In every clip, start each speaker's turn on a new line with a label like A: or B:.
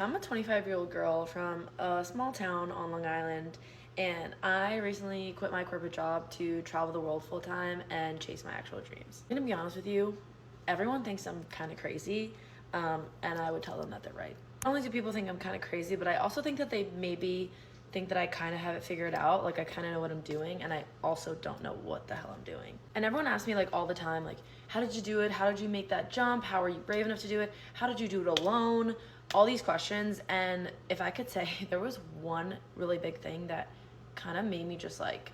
A: I'm a 25-year-old girl from a small town on Long Island, and I recently quit my corporate job to travel the world full time and chase my actual dreams. I'm gonna be honest with you, everyone thinks I'm kind of crazy, and I would tell them that they're right. Not only do people think I'm kind of crazy, but I also think that they maybe think that I kind of have it figured out, like I kind of know what I'm doing, and I also don't know what the hell I'm doing. And everyone asks me like all the time, like, how did you do it? How did you make that jump? How are you brave enough to do it? How did you do it alone? All these questions. And if I could say there was one really big thing that kind of made me just like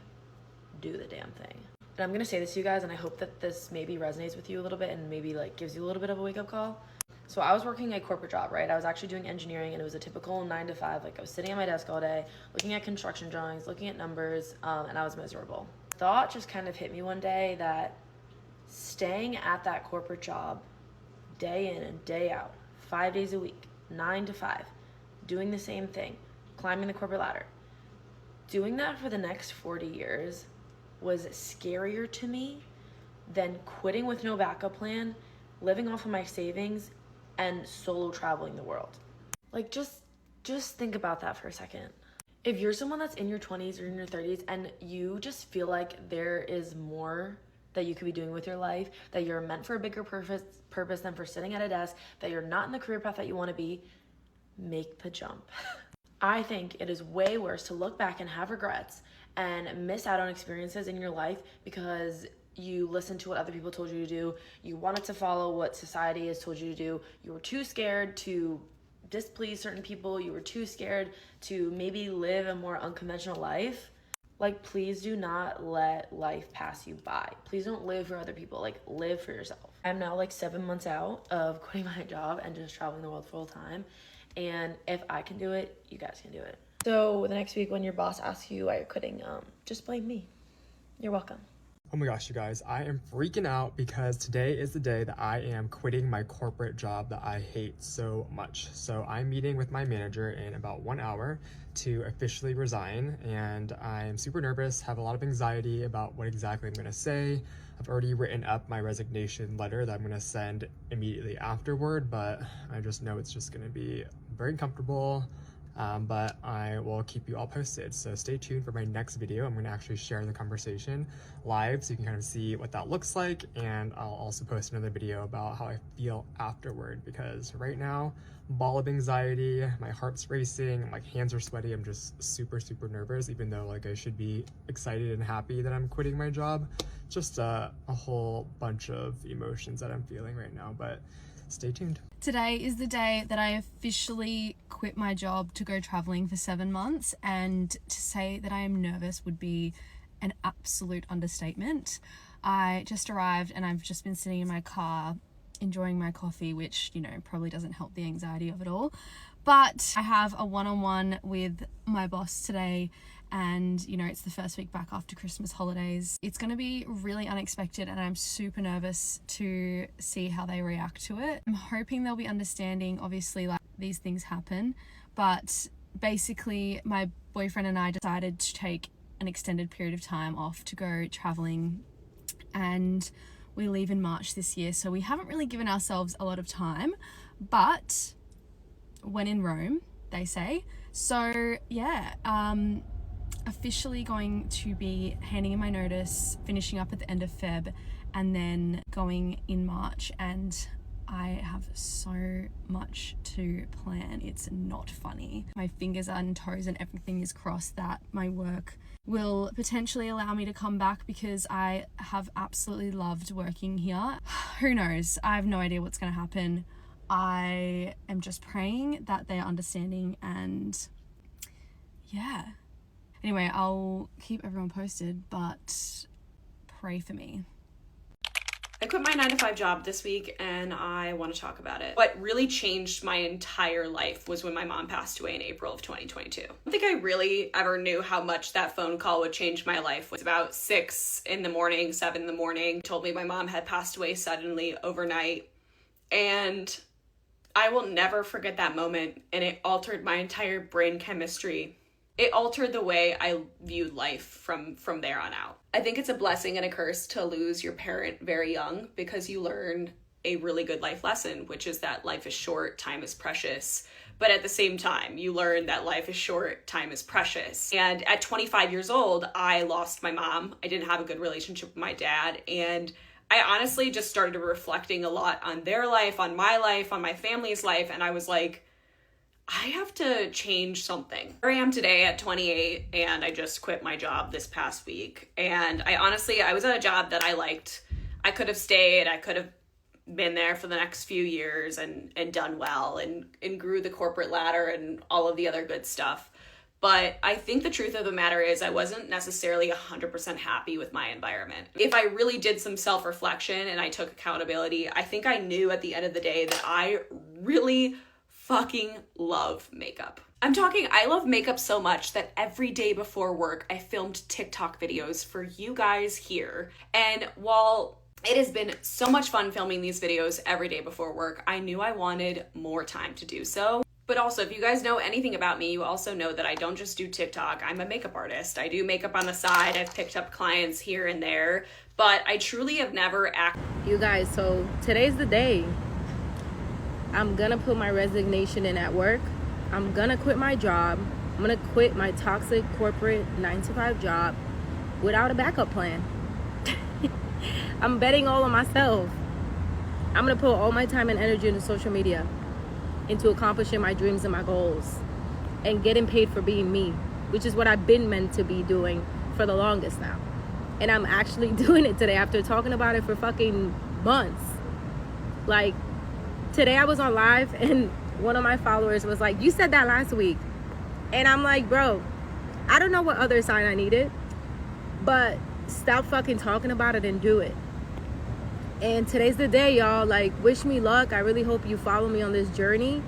A: do the damn thing. And I'm gonna say this to you guys, and I hope that this maybe resonates with you a little bit and maybe like gives you a little bit of a wake-up call. So I was working a corporate job, right? I was actually doing engineering, and it was a typical 9 to 5. Like I was sitting at my desk all day, looking at construction drawings, looking at numbers, and I was miserable. Thought just kind of hit me one day that staying at that corporate job day in and day out, 5 days a week, 9 to 5, doing the same thing, climbing the corporate ladder, doing that for the next 40 years was scarier to me than quitting with no backup plan, living off of my savings, and solo traveling the world. Like just think about that for a second. If you're someone that's in your 20s or in your 30s and you just feel like there is more that you could be doing with your life, that you're meant for a bigger purpose than for sitting at a desk, that you're not in the career path that you want to be, make the jump. I think it is way worse to look back and have regrets and miss out on experiences in your life because you listened to what other people told you to do, you wanted to follow what society has told you to do, you were too scared to displease certain people, you were too scared to maybe live a more unconventional life. Like, please do not let life pass you by. Please don't live for other people, like live for yourself. I'm now like 7 months out of quitting my job and just traveling the world full time. And if I can do it, you guys can do it. So the next week when your boss asks you why you're quitting, just blame me. You're welcome.
B: Oh my gosh, you guys, I am freaking out because today is the day that I am quitting my corporate job that I hate so much. So I'm meeting with my manager in about 1 hour to officially resign, and I'm super nervous, have a lot of anxiety about what exactly I'm gonna say. I've already written up my resignation letter that I'm gonna send immediately afterward, but I just know it's just gonna be very uncomfortable. But I will keep you all posted. So stay tuned for my next video. I'm gonna actually share the conversation live so you can kind of see what that looks like. And I'll also post another video about how I feel afterward, because right now, ball of anxiety, my heart's racing, my hands are sweaty. I'm just super, super nervous, even though like I should be excited and happy that I'm quitting my job. Just a whole bunch of emotions that I'm feeling right now, but stay tuned.
C: Today is the day that I officially quit my job to go traveling for 7 months, and to say that I am nervous would be an absolute understatement. I just arrived and I've just been sitting in my car enjoying my coffee, which, you know, probably doesn't help the anxiety of it all. But I have a one-on-one with my boss today, and you know, it's the first week back after Christmas holidays. It's going to be really unexpected, and I'm super nervous to see how they react to it. I'm hoping they'll be understanding. Obviously, like, these things happen, but basically my boyfriend and I decided to take an extended period of time off to go traveling, and we leave in March this year, so we haven't really given ourselves a lot of time, but when in Rome, they say. So yeah, officially going to be handing in my notice, finishing up at the end of Feb, and then going in March. And I have so much to plan. It's not funny. My fingers are on toes and everything is crossed that my work will potentially allow me to come back, because I have absolutely loved working here. Who knows? I have no idea what's going to happen. I am just praying that they are understanding, and yeah. Anyway, I'll keep everyone posted, but pray for me.
D: I quit my 9 to 5 job this week, and I want to talk about it. What really changed my entire life was when my mom passed away in April of 2022. I don't think I really ever knew how much that phone call would change my life. It was about 6 in the morning, 7 in the morning, told me my mom had passed away suddenly overnight. And I will never forget that moment, and it altered my entire brain chemistry. It altered the way I viewed life from there on out. I think it's a blessing and a curse to lose your parent very young, because you learn a really good life lesson, which is that life is short, time is precious, But at the same time, you learn that life is short, time is precious. And at 25 years old, I lost my mom. I didn't have a good relationship with my dad. And I honestly just started reflecting a lot on their life, on my family's life. And I was like, I have to change something. Here I am today at 28, and I just quit my job this past week. And I was at a job that I liked. I could have stayed. I could have been there for the next few years and done well and grew the corporate ladder and all of the other good stuff. But I think the truth of the matter is I wasn't necessarily 100% happy with my environment. If I really did some self-reflection and I took accountability, I think I knew at the end of the day that I really fucking love makeup. I love makeup so much that every day before work, I filmed TikTok videos for you guys here. And while it has been so much fun filming these videos every day before work, I knew I wanted more time to do so. But also, if you guys know anything about me, you also know that I don't just do TikTok. I'm a makeup artist. I do makeup on the side. I've picked up clients here and there, but I truly have never
E: You guys, so today's the day. I'm gonna put my resignation in at work. I'm gonna quit my job. I'm gonna quit my toxic corporate 9-to-5 job without a backup plan. I'm betting all on myself. I'm gonna put all my time and energy into social media, into accomplishing my dreams and my goals, and getting paid for being me, which is what I've been meant to be doing for the longest now. And I'm actually doing it today after talking about it for fucking months. Like, today I was on live and one of my followers was like, you said that last week. And I'm like, bro, I don't know what other sign I needed, but stop fucking talking about it and do it. And today's the day, y'all. Like, wish me luck. I really hope you follow me on this journey.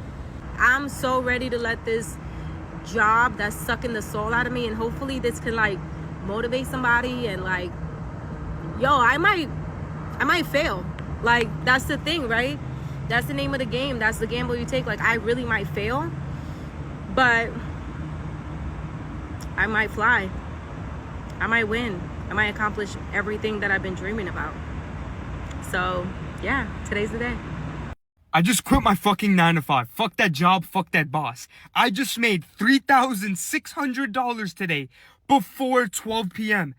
E: I'm so ready to let this job that's sucking the soul out of me, and hopefully this can like motivate somebody. And like, yo, I might fail. Like, that's the thing, right? That's the name of the game. That's the gamble you take. Like, I really might fail, but I might fly. I might win. I might accomplish everything that I've been dreaming about. So, yeah, today's the day.
B: I just quit my fucking 9-to-5. Fuck that job, fuck that boss. I just made $3,600 today before 12 p.m.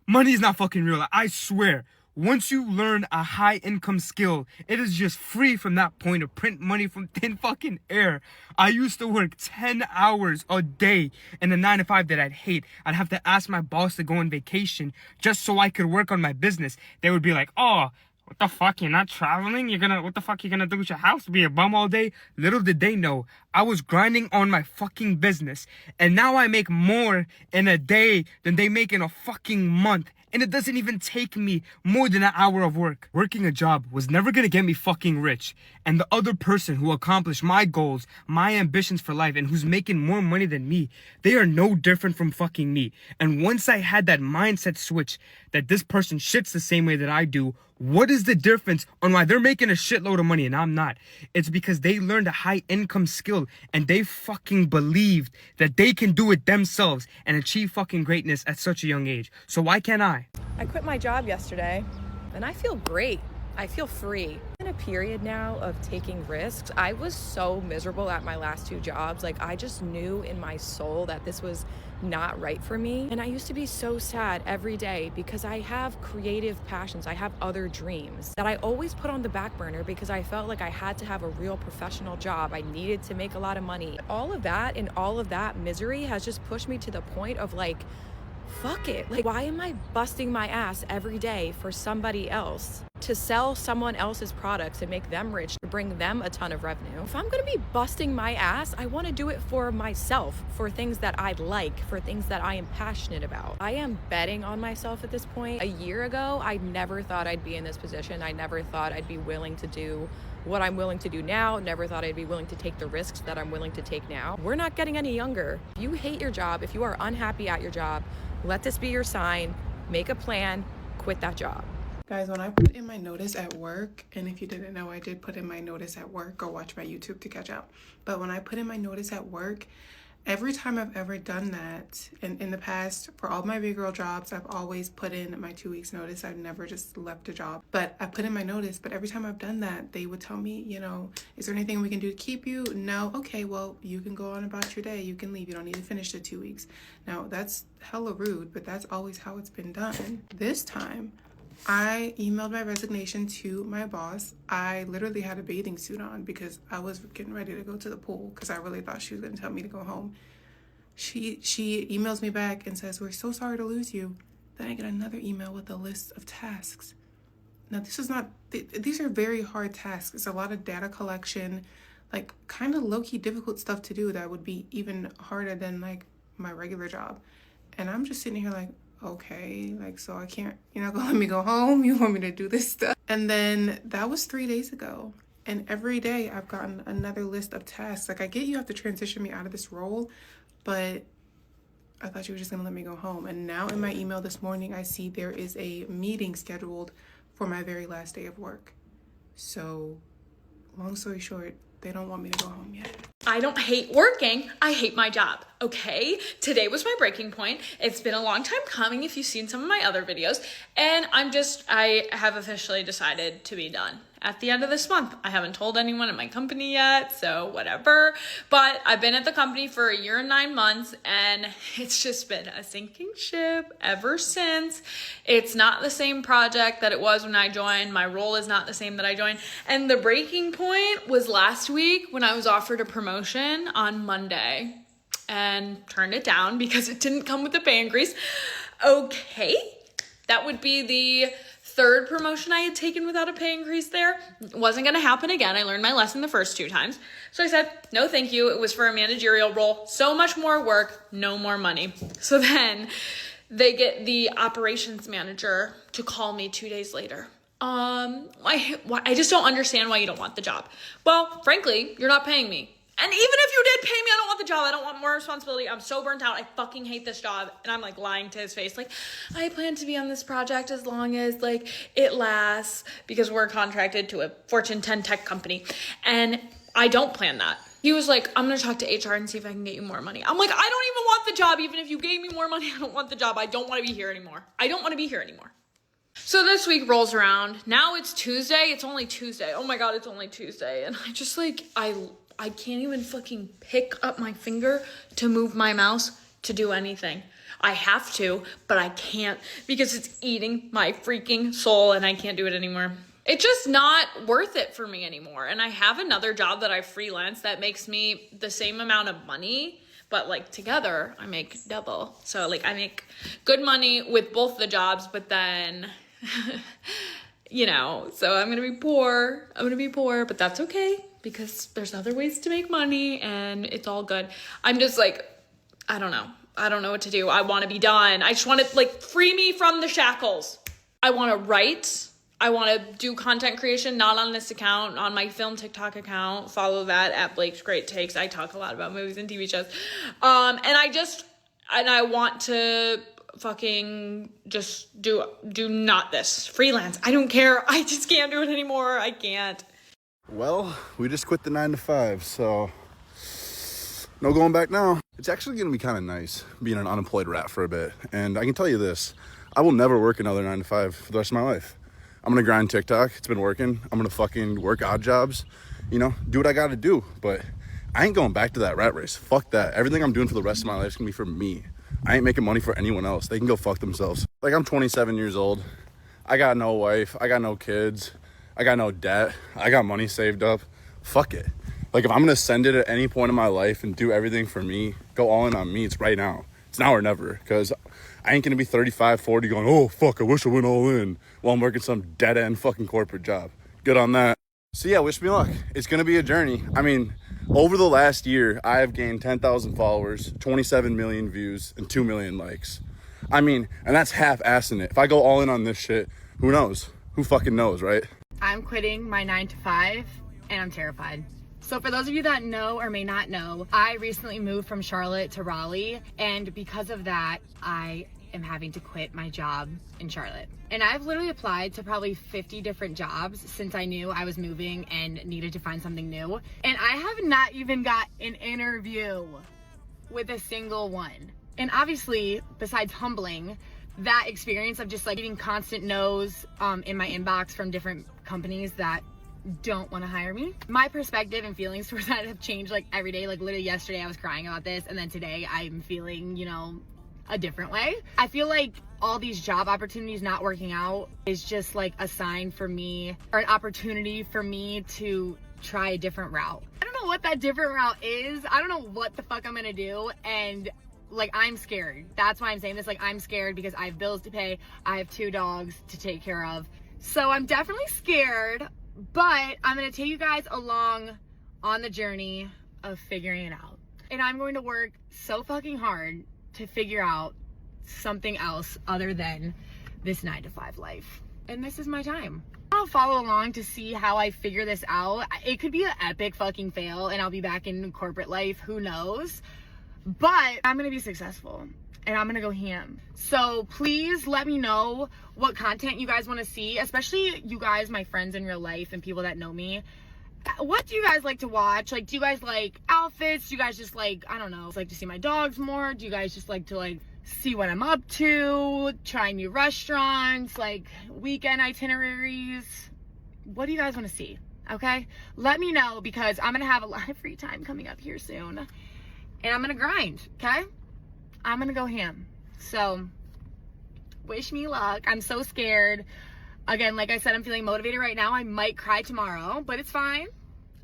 B: Money's not fucking real, I swear. Once you learn a high income skill, it is just free from that point to print money from thin fucking air. I used to work 10 hours a day in a 9-to-5 that I'd hate. I'd have to ask my boss to go on vacation just so I could work on my business. They would be like, oh, what the fuck, you're not traveling? What the fuck you gonna do with your house? Be a bum all day? Little did they know, I was grinding on my fucking business. And now I make more in a day than they make in a fucking month. And it doesn't even take me more than an hour of work. Working a job was never gonna get me fucking rich. And the other person who accomplished my goals, my ambitions for life, and who's making more money than me, they are no different from fucking me. And once I had that mindset switch that this person shits the same way that I do, what is the difference on why they're making a shitload of money and I'm not? It's because they learned a high income skill and they fucking believed that they can do it themselves and achieve fucking greatness at such a young age. So why can't I?
F: I quit my job yesterday and I feel great. I feel free. In a period now of taking risks, I was so miserable at my last 2 jobs. Like, I just knew in my soul that this was not right for me. And I used to be so sad every day because I have creative passions. I have other dreams that I always put on the back burner because I felt like I had to have a real professional job. I needed to make a lot of money. All of that and all of that misery has just pushed me to the point of like, fuck it. Like, why am I busting my ass every day for somebody else to sell someone else's products and make them rich, to bring them a ton of revenue? If I'm gonna be busting my ass, I wanna do it for myself, for things that I like, for things that I am passionate about. I am betting on myself at this point. A year ago, I never thought I'd be in this position. I never thought I'd be willing to do what I'm willing to do now. Never thought I'd be willing to take the risks that I'm willing to take now. We're not getting any younger. If you hate your job, if you are unhappy at your job, let this be your sign. Make a plan, quit that job.
G: Guys, when I put in my notice at work, and if you didn't know, I did put in my notice at work, go watch my YouTube to catch up. But when I put in my notice at work, Every time I've ever done that, and in the past, for all my big girl jobs, I've always put in my 2 weeks notice. I've never just left a job, but I put in my notice. But every time I've done that, they would tell me, is there anything we can do to keep you? No. Okay, well, you can go on about your day. You can leave. You don't need to finish the 2 weeks. Now, that's hella rude, but that's always how it's been done. This time, I emailed my resignation to my boss. I literally had a bathing suit on because I was getting ready to go to the pool because I really thought she was going to tell me to go home. She emails me back and says, "We're so sorry to lose you." Then I get another email with a list of tasks. Now, these are very hard tasks. It's a lot of data collection, like kind of low-key difficult stuff to do that would be even harder than like my regular job. And I'm just sitting here like, okay, like, so I can't, you're not gonna let me go home? You want me to do this stuff? And then that was 3 days ago. And every day I've gotten another list of tasks. Like, I get you have to transition me out of this role, but I thought you were just gonna let me go home. And now in my email this morning, I see there is a meeting scheduled for my very last day of work. So long story short, they don't want me to go home yet.
H: I don't hate working, I hate my job, okay? Today was my breaking point. It's been a long time coming if you've seen some of my other videos, and I have officially decided to be done at the end of this month. I haven't told anyone in my company yet, so whatever. But I've been at the company for 1 year and 9 months, and it's just been a sinking ship ever since. It's not the same project that it was when I joined. My role is not the same that I joined. And the breaking point was last week when I was offered a promotion on Monday and turned it down because it didn't come with a pay increase. Okay, that would be the third promotion I had taken without a pay increase there. It wasn't going to happen again. I learned my lesson the first 2 times. So I said, no, thank you. It was for a managerial role. So much more work, no more money. So then they get the operations manager to call me 2 days later. I just don't understand why you don't want the job. Well, frankly, you're not paying me. And even if you did pay me, I don't want the job. I don't want more responsibility. I'm so burnt out. I fucking hate this job. And I'm like lying to his face. Like, I plan to be on this project as long as like it lasts because we're contracted to a Fortune 10 tech company. And I don't plan that. He was like, I'm going to talk to HR and see if I can get you more money. I'm like, I don't even want the job. Even if you gave me more money, I don't want the job. I don't want to be here anymore. I don't want to be here anymore. So this week rolls around. Now it's Tuesday. It's only Tuesday. Oh my God, it's only Tuesday. And I just like, I can't even fucking pick up my finger to move my mouse to do anything. I have to, but I can't because it's eating my freaking soul and I can't do it anymore. It's just not worth it for me anymore. And I have another job that I freelance that makes me the same amount of money, but like together I make double. So like I make good money with both the jobs, but then, so I'm going to be poor, but that's okay. Because there's other ways to make money and it's all good. I'm just like, I don't know. I don't know what to do. I want to be done. I just want to like free me from the shackles. I want to write. I want to do content creation, not on this account, on my film TikTok account. Follow that at Blake's Great Takes. I talk a lot about movies and TV shows. And I want to fucking just do not this. Freelance. I don't care. I just can't do it anymore. I can't.
I: Well, we just quit the 9 to 5, so no going back now. It's actually going to be kind of nice being an unemployed rat for a bit. And I can tell you this, I will never work another 9 to 5 for the rest of my life. I'm going to grind TikTok. It's been working. I'm going to fucking work odd jobs, do what I got to do. But I ain't going back to that rat race. Fuck that. Everything I'm doing for the rest of my life is going to be for me. I ain't making money for anyone else. They can go fuck themselves. Like, I'm 27 years old. I got no wife. I got no kids. I got no debt. I got money saved up. Fuck it. Like, if I'm going to send it at any point in my life and do everything for me, go all in on me, it's right now. It's now or never. Because I ain't going to be 35, 40 going, oh, fuck, I wish I went all in while I'm working some dead-end fucking corporate job. Good on that. So, yeah, wish me luck. It's going to be a journey. I mean, over the last year, I have gained 10,000 followers, 27 million views, and 2 million likes. I mean, and that's half-assing it. If I go all in on this shit, who knows? Who fucking knows, right?
J: I'm quitting my 9 to 5 and I'm terrified. So for those of you that know or may not know, I recently moved from Charlotte to Raleigh, and because of that, I am having to quit my job in Charlotte. And I've literally applied to probably 50 different jobs since I knew I was moving and needed to find something new. And I have not even got an interview. with a single one. And obviously, besides humbling, that experience of just like getting constant no's in my inbox from different companies that don't want to hire me. My perspective and feelings towards that have changed like every day. Like literally yesterday I was crying about this, and then today I'm feeling, you know, a different way. I feel like all these job opportunities not working out is just like a sign for me, or an opportunity for me to try a different route. I don't know what that different route is. I don't know what the fuck I'm gonna do, and like I'm scared. That's why I'm saying this. Like I'm scared because I have bills to pay. I have 2 dogs to take care of. So I'm definitely scared, but I'm gonna take you guys along on the journey of figuring it out. And I'm going to work so fucking hard to figure out something else other than this 9-to-5 life. And this is my time. I'll follow along to see how I figure this out. It could be an epic fucking fail and I'll be back in corporate life, who knows? But I'm gonna be successful and I'm gonna go ham. So please let me know what content you guys wanna see, especially you guys, my friends in real life and people that know me. What do you guys like to watch? Like, do you guys like outfits? Do you guys just like, I don't know, like to see my dogs more? Do you guys just like to like see what I'm up to, try new restaurants, like weekend itineraries? What do you guys want to see? Okay, let me know, because I'm gonna have a lot of free time coming up here soon and I'm gonna grind. Okay, I'm gonna go ham. So wish me luck. I'm so scared. Again, like I said, I'm feeling motivated right now. I might cry tomorrow, but it's fine.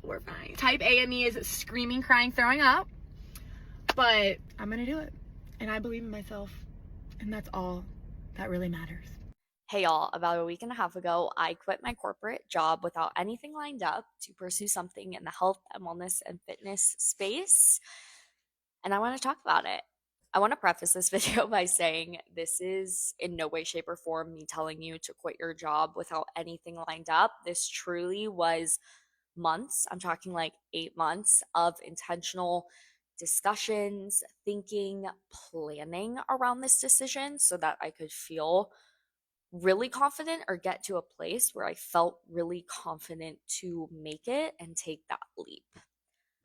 J: We're fine. Type A in me is screaming, crying, throwing up, but I'm gonna do it. And I believe in myself, and that's all that really matters.
A: Hey y'all, about a week and a half ago, I quit my corporate job without anything lined up to pursue something in the health and wellness and fitness space, and I want to talk about it. I want to preface this video by saying this is in no way, shape, or form me telling you to quit your job without anything lined up. This truly was months, I'm talking like 8 months of intentional discussions, thinking, planning around this decision so that I could feel really confident or get to a place where I felt really confident to make it and take that leap.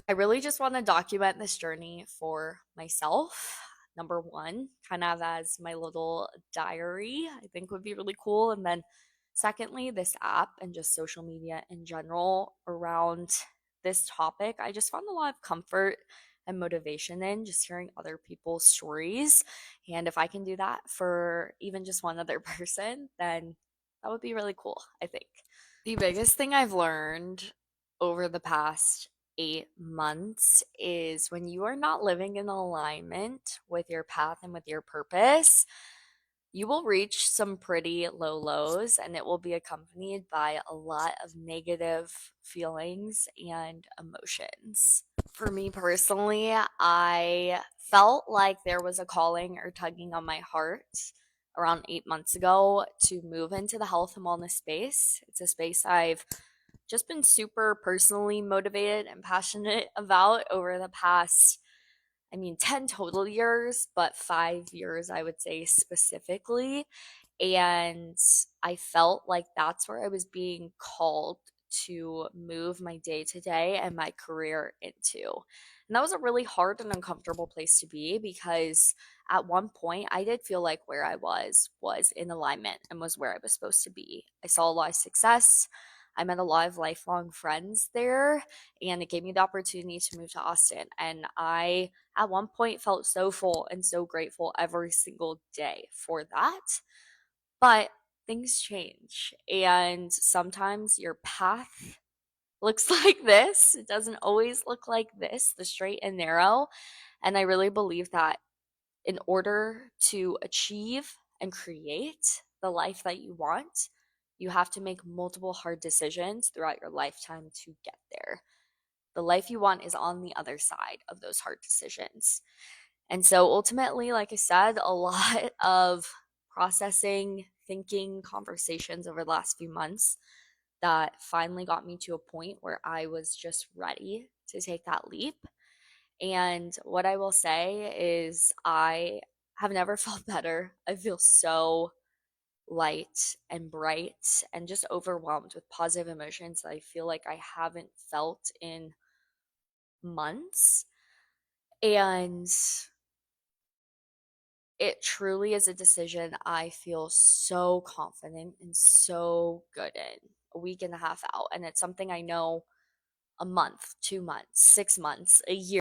A: I really just want to document this journey for myself. Number one, kind of as my little diary, I think would be really cool. And then, secondly, this app and just social media in general around this topic, I just found a lot of comfort and motivation in just hearing other people's stories. And if I can do that for even just one other person, then that would be really cool, I think. The biggest thing I've learned over the past 8 months is when you are not living in alignment with your path and with your purpose, you will reach some pretty low lows, and it will be accompanied by a lot of negative feelings and emotions. For me personally, I felt like there was a calling or tugging on my heart around 8 months ago to move into the health and wellness space. It's a space I've just been super personally motivated and passionate about over the past, 10 total years, but 5 years, I would say specifically. And I felt like that's where I was being called to move my day to day and my career into. And that was a really hard and uncomfortable place to be, because at one point I did feel like where I was in alignment and was where I was supposed to be. I saw a lot of success. I met a lot of lifelong friends there, and it gave me the opportunity to move to Austin. And I, at one point, felt so full and so grateful every single day for that. But things change, and sometimes your path looks like this. It doesn't always look like this, the straight and narrow. And I really believe that in order to achieve and create the life that you want, you have to make multiple hard decisions throughout your lifetime to get there. The life you want is on the other side of those hard decisions. And so ultimately, like I said, a lot of processing, thinking, conversations over the last few months that finally got me to a point where I was just ready to take that leap. And what I will say is, I have never felt better. I feel so light and bright and just overwhelmed with positive emotions that I feel like I haven't felt in months.
K: And it truly is a decision I feel so confident and so good in a week and a half out. And it's something I know a month, 2 months, 6 months, a year